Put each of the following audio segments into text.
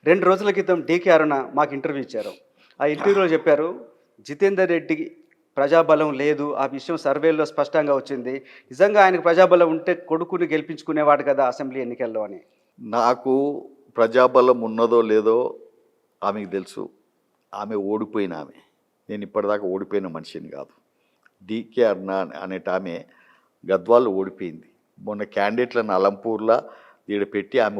2 రోజుల క్రితం డీకే అరుణ మాకు ఇంటర్వ్యూ ఇచ్చారు. ఆ ఇంటర్వ్యూలో చెప్పారు, జితేందర్ రెడ్డికి ప్రజాబలం లేదు. ఆ విషయం సర్వేల్లో స్పష్టంగా వచ్చింది. నిజంగా ఆయనకు ప్రజాబలం ఉంటే కొడుకుని గెలిపించుకునేవాడు కదా అసెంబ్లీ ఎన్నికల్లో అని. నాకు ప్రజాబలం ఉన్నదో లేదో ఆమెకు తెలుసు. ఆమె ఓడిపోయిన ఆమె. నేను ఇప్పటిదాకా ఓడిపోయిన మనిషిని కాదు. డీకే అరుణ అనేటామె గద్వాల్లో ఓడిపోయింది. మొన్న క్యాండిడేట్లను అలంపూర్లో ఈడ పెట్టి ఆమె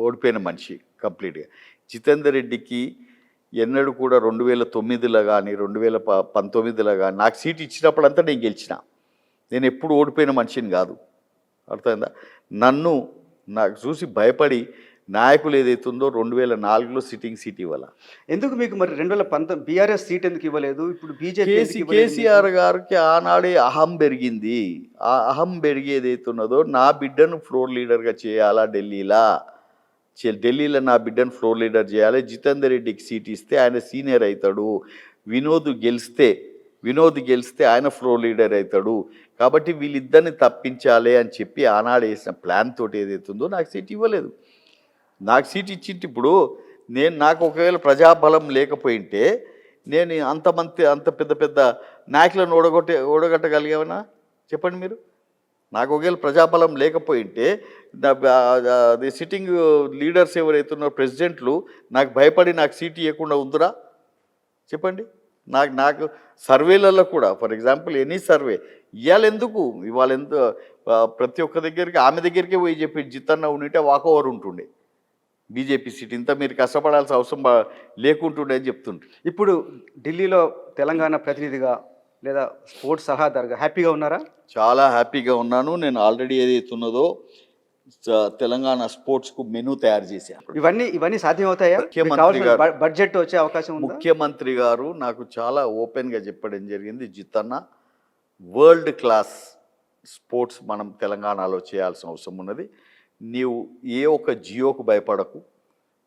ఓడిపోయిన మనిషి కంప్లీట్గా. జితేందర్ రెడ్డికి ఎన్నడూ కూడా 2009లో కానీ 2019లో కానీ నాకు సీట్ ఇచ్చినప్పుడంతా నేను గెలిచిన. నేను ఎప్పుడు ఓడిపోయిన మనిషిని కాదు. అర్థమైందా? నాకు చూసి భయపడి నాయకులు ఏదైతుందో 2004లో సిట్టింగ్ సీట్ ఇవ్వాల. ఎందుకు మీకు మరి 2019 బీఆర్ఎస్ సీట్ ఎందుకు ఇవ్వలేదు? ఇప్పుడు బీజేపీ కేసీఆర్ గారికి ఆనాడే అహం పెరిగింది. ఆ అహం పెరిగి ఏదైతున్నదో నా బిడ్డను ఫ్లోర్ లీడర్గా చేయాలా ఢిల్లీలో నా బిడ్డను ఫ్లోర్ లీడర్ చేయాలి. జితేందర్ రెడ్డికి సీట్ ఇస్తే ఆయన సీనియర్ అవుతాడు. వినోద్ గెలిస్తే ఆయన ఫ్లోర్ లీడర్ అవుతాడు. కాబట్టి వీళ్ళిద్దరిని తప్పించాలి అని చెప్పి ఆనాడు వేసిన ప్లాన్ తోటి ఏదైతుందో నాకు సీట్ ఇవ్వలేదు. నాకు సీట్ ఇచ్చింటి. ఇప్పుడు నాకు ఒకవేళ ప్రజాబలం లేకపోయింటే నేను అంత పెద్ద నాయకులను ఓడగట్టగలిగామన్నా చెప్పండి మీరు. నాకు ఒకవేళ ప్రజాబలం లేకపోయింటే సిట్టింగ్ లీడర్స్ ఎవరైతున్నారో ప్రెసిడెంట్లు నాకు భయపడి నాకు సీట్ ఇవ్వకుండా ఉందిరా చెప్పండి. నాకు సర్వేలలో కూడా ఫర్ ఎగ్జాంపుల్ ఎనీ సర్వే ఇవాళ ప్రతి ఒక్క దగ్గరికి ఆమె దగ్గరికే పోయి చెప్పి జితన్న ఉంటే వాకోవర్ ఉంటుండే బీజేపీ సీట్ ఇంత మీరు కష్టపడాల్సిన అవసరం లేకుంటుండే అని చెప్తుండ్రు. ఇప్పుడు ఢిల్లీలో తెలంగాణ ప్రతినిధిగా లేదా స్పోర్ట్స్ సలహాదారుగా హ్యాపీగా ఉన్నారా? చాలా హ్యాపీగా ఉన్నాను. నేను ఆల్రెడీ ఏదైతున్నదో తెలంగాణ స్పోర్ట్స్కు మెనూ తయారు చేశాను. ఇవన్నీ సాధ్యమవుతాయా? బడ్జెట్ వచ్చే అవకాశం ఉందా? ముఖ్యమంత్రి గారు నాకు చాలా ఓపెన్గా చెప్పడం జరిగింది, జితన్న వరల్డ్ క్లాస్ స్పోర్ట్స్ మనం తెలంగాణలో చేయాల్సిన అవసరం ఉన్నది. నీవు ఏ ఒక్క జియోకు భయపడకు,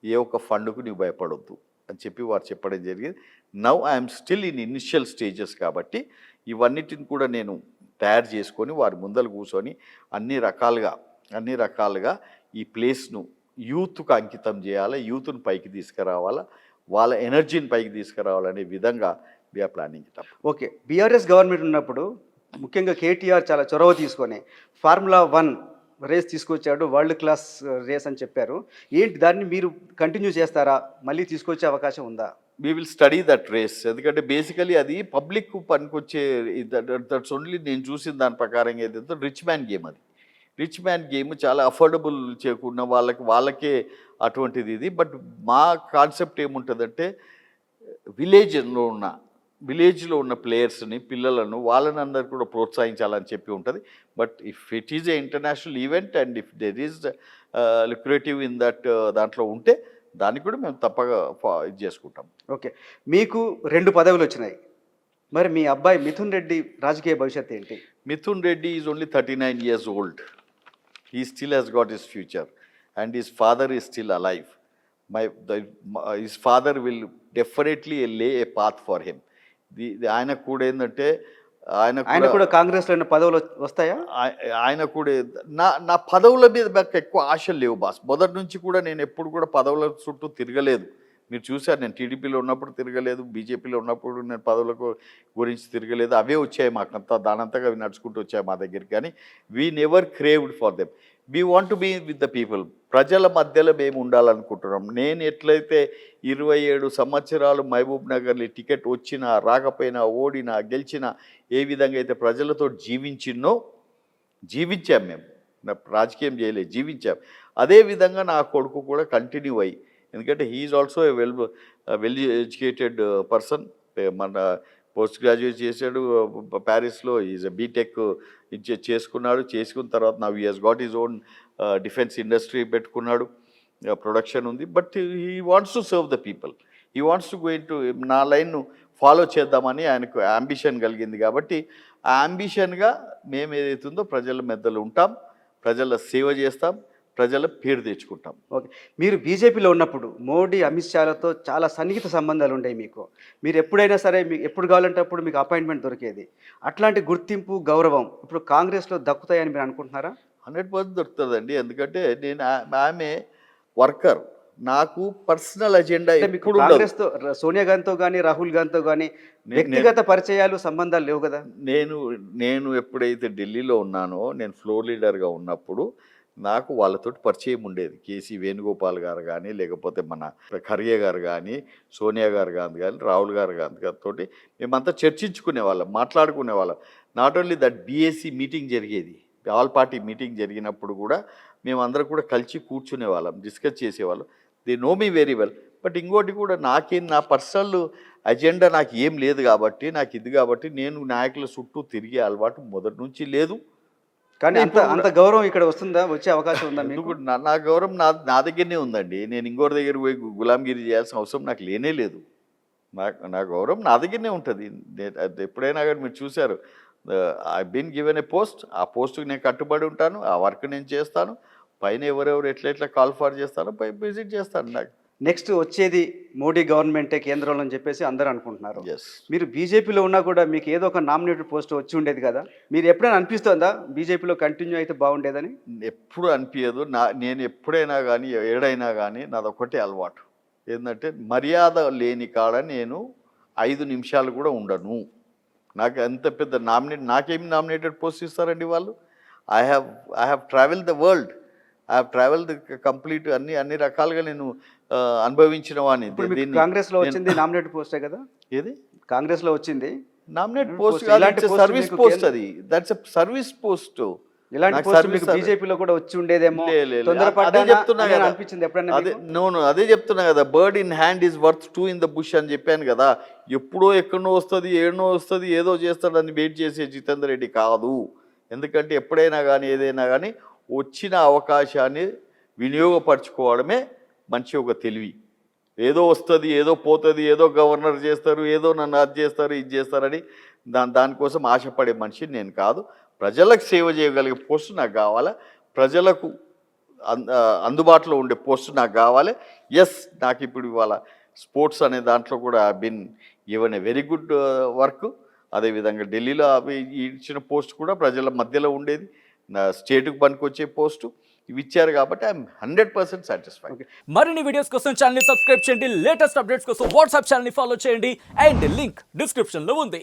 ఏ ఒక్క ఫండ్కు నీవు భయపడొద్దు అని చెప్పి వారు చెప్పడం జరిగింది. Now I'm still in initial stages కాబట్టి ఇవన్నిటిని కూడా నేను తయారు చేసుకొని వారి ముందర కూర్చొని అన్ని రకాలుగా ఈ ప్లేస్ను యూత్కు అంకితం చేయాలి, యూత్ను పైకి తీసుకురావాలా, వాళ్ళ ఎనర్జీని పైకి తీసుకురావాలనే విధంగా we're planning it up. Okay, BRS government ఉన్నప్పుడు ముఖ్యంగా కేటీఆర్ చాలా చొరవ తీసుకొని ఫార్ములా 1 రేస్ తీసుకొచ్చాడు, వరల్డ్ క్లాస్ రేస్ అని చెప్పారు. ఏంటి దాన్ని మీరు కంటిన్యూ చేస్తారా? మళ్ళీ తీసుకొచ్చే అవకాశం ఉందా? We will study that race. ఎందుకంటే బేసికలీ అది పబ్లిక్ పనికొచ్చే దట్స్ ఓన్లీ. నేను చూసిన దాని ప్రకారం ఏదైతే రిచ్ మ్యాన్ గేమ్ చాలా అఫోర్డబుల్ చేయకుండా వాళ్ళకే అటువంటిది ఇది. బట్ మా కాన్సెప్ట్ ఏముంటుందంటే విలేజ్లో ఉన్న ప్లేయర్స్ని, పిల్లలను, వాళ్ళని అందరు కూడా ప్రోత్సహించాలని చెప్పి ఉంటుంది. But if it is a international event and if there is lucrative in దాంట్లో ఉంటే దాన్ని కూడా మేము తప్పగా ఇది చేసుకుంటాం. ఓకే, మీకు 2 పదవులు వచ్చినాయి. మరి మీ అబ్బాయి మిథున్ రెడ్డి రాజకీయ భవిష్యత్తు ఏంటి? Mithun Reddy is only 39 years old. He still has got his future and his father is still alive. His father will definitely lay a path for him. ఆయన కూడా ఏంటంటే ఆయన కూడా కాంగ్రెస్లో పదవులు వస్తాయా? ఆయన కూడా నా పదవుల మీద నాకు ఎక్కువ ఆశలు లేవు బాస్. మొదటి నుంచి కూడా నేను ఎప్పుడు కూడా పదవుల చుట్టూ తిరగలేదు. మీరు చూసారు, నేను టీడీపీలో ఉన్నప్పుడు తిరగలేదు, బీజేపీలో ఉన్నప్పుడు నేను పదవులకు గురించి తిరగలేదు. అవే వచ్చాయి మాకంతా, దానంతగా అవి నడుచుకుంటూ వచ్చాయి మా దగ్గరికి. కానీ we never craved for them. We want to be with the people. ప్రజల మధ్యలో మేము ఉండాలనుకుంటున్నాం. నేను ఎట్లయితే 27 సంవత్సరాలు మహబూబ్ నగర్లో టికెట్ వచ్చినా రాకపోయినా, ఓడినా గెలిచినా, ఏ విధంగా అయితే ప్రజలతో జీవించాం మేము. రాజకీయం చేయలేదు, జీవించాం. అదేవిధంగా నా కొడుకు కూడా కంటిన్యూ అయ్యి, ఎందుకంటే he's also a well educated person. మన పోస్ట్ గ్రాడ్యుయేట్ చేశాడు ప్యారిస్లో. ఈజ్ బీటెక్ చేసుకున్న తర్వాత నా he has got his own defence industry పెట్టుకున్నాడు, ప్రొడక్షన్ ఉంది. But he wants to serve the people. He wants to go into నా లైన్ను ఫాలో చేద్దామని ఆయనకు అంబిషన్ కలిగింది. కాబట్టి ఆ అంబిషన్గా మేము ఏదైతుందో ప్రజల మెద్దలు ఉంటాం, ప్రజల సేవ చేస్తాం, ప్రజల పేరు తెచ్చుకుంటాం. ఓకే, మీరు బీజేపీలో ఉన్నప్పుడు మోడీ, అమిత్ షాలతో చాలా సన్నిహిత సంబంధాలు ఉండేవి మీకు. మీరు ఎప్పుడైనా సరే మీకు ఎప్పుడు కావాలంటే అప్పుడు మీకు అపాయింట్మెంట్ దొరికేది. అట్లాంటి గుర్తింపు, గౌరవం ఇప్పుడు కాంగ్రెస్లో దక్కుతాయని మీరు అనుకుంటున్నారా? 100% దొరుకుతుందండి. ఎందుకంటే ఆమె వర్కర్, నాకు పర్సనల్ అజెండా అంటే మీకు ఎప్పుడు ఉండదు. కాంగ్రెస్తో సోనియా గాంధీతో కానీ రాహుల్ గాంధీతో కానీ వ్యక్తిగత పరిచయాలు సంబంధాలు లేవు కదా? నేను ఎప్పుడైతే ఢిల్లీలో ఉన్నానో, నేను ఫ్లోర్ లీడర్గా ఉన్నప్పుడు నాకు వాళ్ళతోటి పరిచయం ఉండేది. కేసీ వేణుగోపాల్ గారు కానీ, లేకపోతే మన ఖర్గే గారు కానీ, సోనియా గారు గాంధీ కానీ, రాహుల్ గాంధీ గారితో మేమంతా చర్చించుకునేవాళ్ళం, మాట్లాడుకునేవాళ్ళం. Not only that, BAC meeting జరిగేది, ఆల్ పార్టీ మీటింగ్ జరిగినప్పుడు కూడా మేమందరం కూడా కలిసి కూర్చునేవాళ్ళం, డిస్కస్ చేసేవాళ్ళం. They know me very well. But ఇంకోటి కూడా నా పర్సనల్ అజెండా నాకు ఏం లేదు కాబట్టి, నాకు ఇది కాబట్టి నేను నాయకుల చుట్టూ తిరిగే అలవాటు మొదటి నుంచి లేదు. కానీ అంత గౌరవం ఇక్కడ వస్తుందా, వచ్చే అవకాశం ఉందా మీకు? ఎందుకు నా గౌరవం నా దగ్గరనే ఉందండి. నేను ఇంకోటి దగ్గర పోయి గులాంగిరి చేయాల్సిన అవసరం నాకు లేనే లేదు. నా గౌరవం నా దగ్గరనే ఉంటుంది. అది ఎప్పుడైనా కానీ మీరు చూశారు, I been given a post, ఆ పోస్ట్కి నేను కట్టుబడి ఉంటాను, ఆ వర్క్ నేను చేస్తాను. పైన ఎవరెవరు ఎట్లా కాల్ ఫార్ చేస్తారో పై విజిట్ చేస్తాను. నాకు నెక్స్ట్ వచ్చేది మోడీ గవర్నమెంటే కేంద్రంలో అని చెప్పేసి అందరూ అనుకుంటున్నారు. ఎస్, మీరు బీజేపీలో ఉన్నా కూడా మీకు ఏదో ఒక నామినేటెడ్ పోస్ట్ వచ్చి ఉండేది కదా? మీరు ఎప్పుడైనా అనిపిస్తుందా బీజేపీలో కంటిన్యూ అయితే బాగుండేదని? ఎప్పుడు అనిపించదు. నేను ఎప్పుడైనా కానీ ఏడైనా కానీ నాదొక్కటే అలవాటు ఏంటంటే, మర్యాద లేని కాడ నేను 5 నిమిషాలు కూడా ఉండను. నాకు ఎంత పెద్ద నాకేమి నామినేటెడ్ పోస్ట్ ఇస్తారండి వాళ్ళు? I have travel the world, I have travel the complete అన్ని రకాలుగా నేను అనుభవించిన వాడిని. కాంగ్రెస్ లో వచ్చింది నామినేటెడ్ పోస్టే కదా? ఏది కాంగ్రెస్ లో వచ్చింది నామినేట్ పోస్ట్ కాదు, సర్వీస్ పోస్ట్. అది దట్స్ సర్వీస్ పోస్ట్. ఇలాంటి పోస్ట్ మీకు బీజేపీలో కూడా వచ్చి ఉండేదేమో, అనిపించింది ఎప్పుడైనా? అదే చెప్తున్నా కదా, bird in hand is worth 2 in the bush అని చెప్పాను కదా. ఎప్పుడో ఎక్కడో వస్తుంది, ఏడనో వస్తుంది, ఏదో చేస్తాడని వెయిట్ చేసే జితేందర్ రెడ్డి కాదు. ఎందుకంటే ఎప్పుడైనా కానీ ఏదైనా కానీ వచ్చిన అవకాశాన్ని వినియోగపరచుకోవడమే మంచి ఒక తెలివి. ఏదో వస్తుంది, ఏదో పోతుంది, ఏదో గవర్నర్ చేస్తారు, ఏదో నన్ను అది చేస్తారు, ఇది చేస్తారని దానికోసం ఆశపడే మనిషి నేను కాదు. ప్రజలకు సేవ చేయగలిగే పోస్టు నాకు కావాలి, ప్రజలకు అందుబాటులో ఉండే పోస్టు నాకు కావాలి. ఎస్, నాకు ఇప్పుడు ఇవాళ స్పోర్ట్స్ అనే దాంట్లో కూడా been given a very good work. అదేవిధంగా ఢిల్లీలో ఇచ్చిన పోస్ట్ కూడా ప్రజల మధ్యలో ఉండేది, నా స్టేట్కి పనికొచ్చే పోస్టు. ఇవి ఇచ్చారు కాబట్టి ఐఎమ్ 100% సాటిస్ఫైడ్. మరిన్ని వీడియోస్ కోసం ఛానల్ ని సబ్స్క్రైబ్ చేయండి, లేటెస్ట్ అప్డేట్స్ కోసం వాట్సాప్ ఛానల్ ని ఫాలో చేయండి, అండ్ లింక్ డిస్క్రిప్షన్ లో ఉంది.